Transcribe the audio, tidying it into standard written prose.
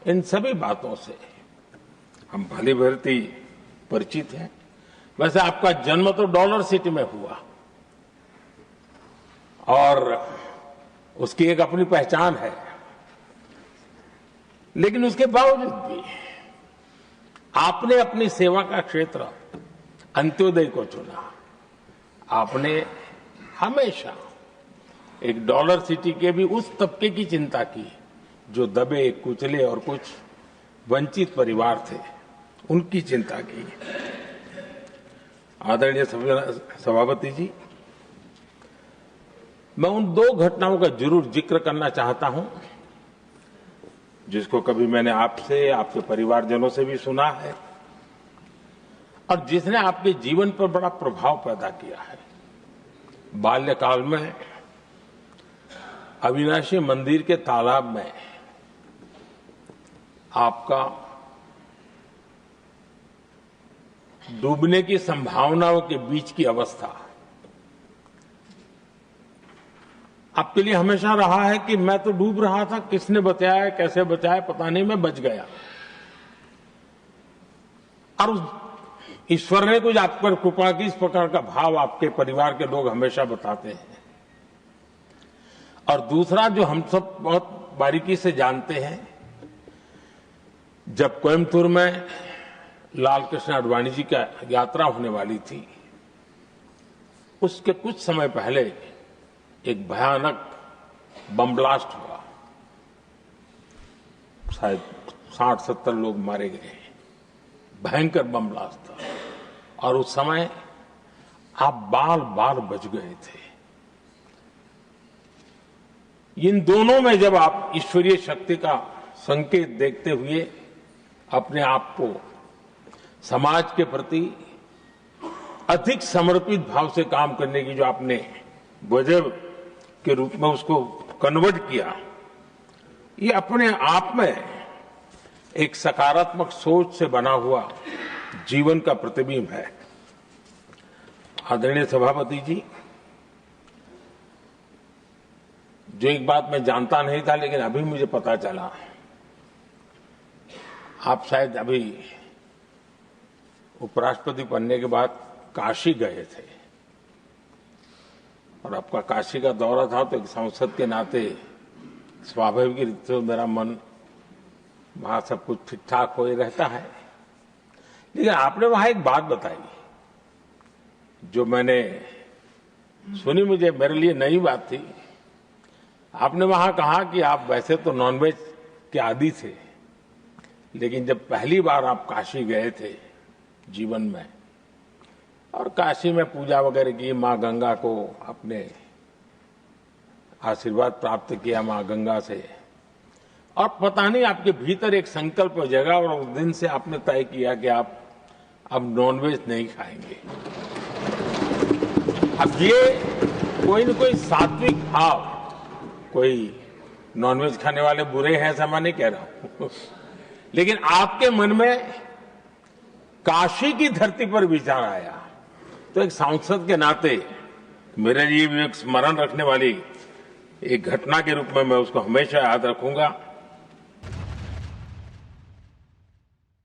इन सभी बातों से हम भली भांति परिचित हैं। वैसे आपका जन्म तो डॉलर सिटी में हुआ और उसकी एक अपनी पहचान है, लेकिन उसके बावजूद भी आपने अपनी सेवा का क्षेत्र अंत्योदय को चुना। आपने हमेशा एक डॉलर सिटी के भी उस तबके की चिंता की जो दबे कुचले और कुछ वंचित परिवार थे, उनकी चिंता की। आदरणीय सभापति जी, मैं उन दो घटनाओं का जरूर जिक्र करना चाहता हूं जिसको कभी मैंने आपसे, आपके परिवारजनों से भी सुना है और जिसने आपके जीवन पर बड़ा प्रभाव पैदा किया है। बाल्यकाल में अविनाशी मंदिर के तालाब में आपका डूबने की संभावनाओं के बीच की अवस्था आपके लिए हमेशा रहा है कि मैं तो डूब रहा था, किसने बचाया, कैसे बचाया पता नहीं, मैं बच गया। और उस ईश्वर ने कुछ आप पर कृपा की, इस प्रकार का भाव आपके परिवार के लोग हमेशा बताते हैं। और दूसरा जो हम सब बहुत बारीकी से जानते हैं, जब कोयम्बतूर में लाल कृष्ण आडवाणी जी का यात्रा होने वाली थी, उसके कुछ समय पहले एक भयानक बम ब्लास्ट हुआ। शायद 60-70 लोग मारे गए। भयंकर बम ब्लास्ट था और उस समय आप बाल बाल बच गए थे। इन दोनों में जब आप ईश्वरीय शक्ति का संकेत देखते हुए अपने आप को समाज के प्रति अधिक समर्पित भाव से काम करने की जो आपने वजह के रूप में उसको कन्वर्ट किया, ये अपने आप में एक सकारात्मक सोच से बना हुआ जीवन का प्रतिबिंब है। आदरणीय सभापति जी, जो एक बात मैं जानता नहीं था लेकिन अभी मुझे पता चला, आप शायद अभी उपराष्ट्रपति बनने के बाद काशी गए थे और आपका काशी का दौरा था, तो एक सांसद के नाते स्वाभाविक रूप से मेरा मन वहां सब कुछ ठीक ठाक हो ही रहता है। लेकिन आपने वहां एक बात बताई जो मैंने सुनी, मुझे मेरे लिए नई बात थी। आपने वहां कहा कि आप वैसे तो नॉनवेज के आदी थे, लेकिन जब पहली बार आप काशी गए थे जीवन में और काशी में पूजा वगैरह की, मां गंगा को अपने आशीर्वाद प्राप्त किया मां गंगा से, और पता नहीं आपके भीतर एक संकल्प जगा और उस दिन से आपने तय किया कि आप अब नॉनवेज नहीं खाएंगे। अब ये कोई न कोई सात्विक भाव, कोई नॉनवेज खाने वाले बुरे हैं ऐसा मैं नहीं कह रहा हूं, लेकिन आपके मन में काशी की धरती पर विचार आया, तो एक सांसद के नाते मेरे लिए भी एक स्मरण रखने वाली एक घटना के रूप में मैं उसको हमेशा याद रखूंगा।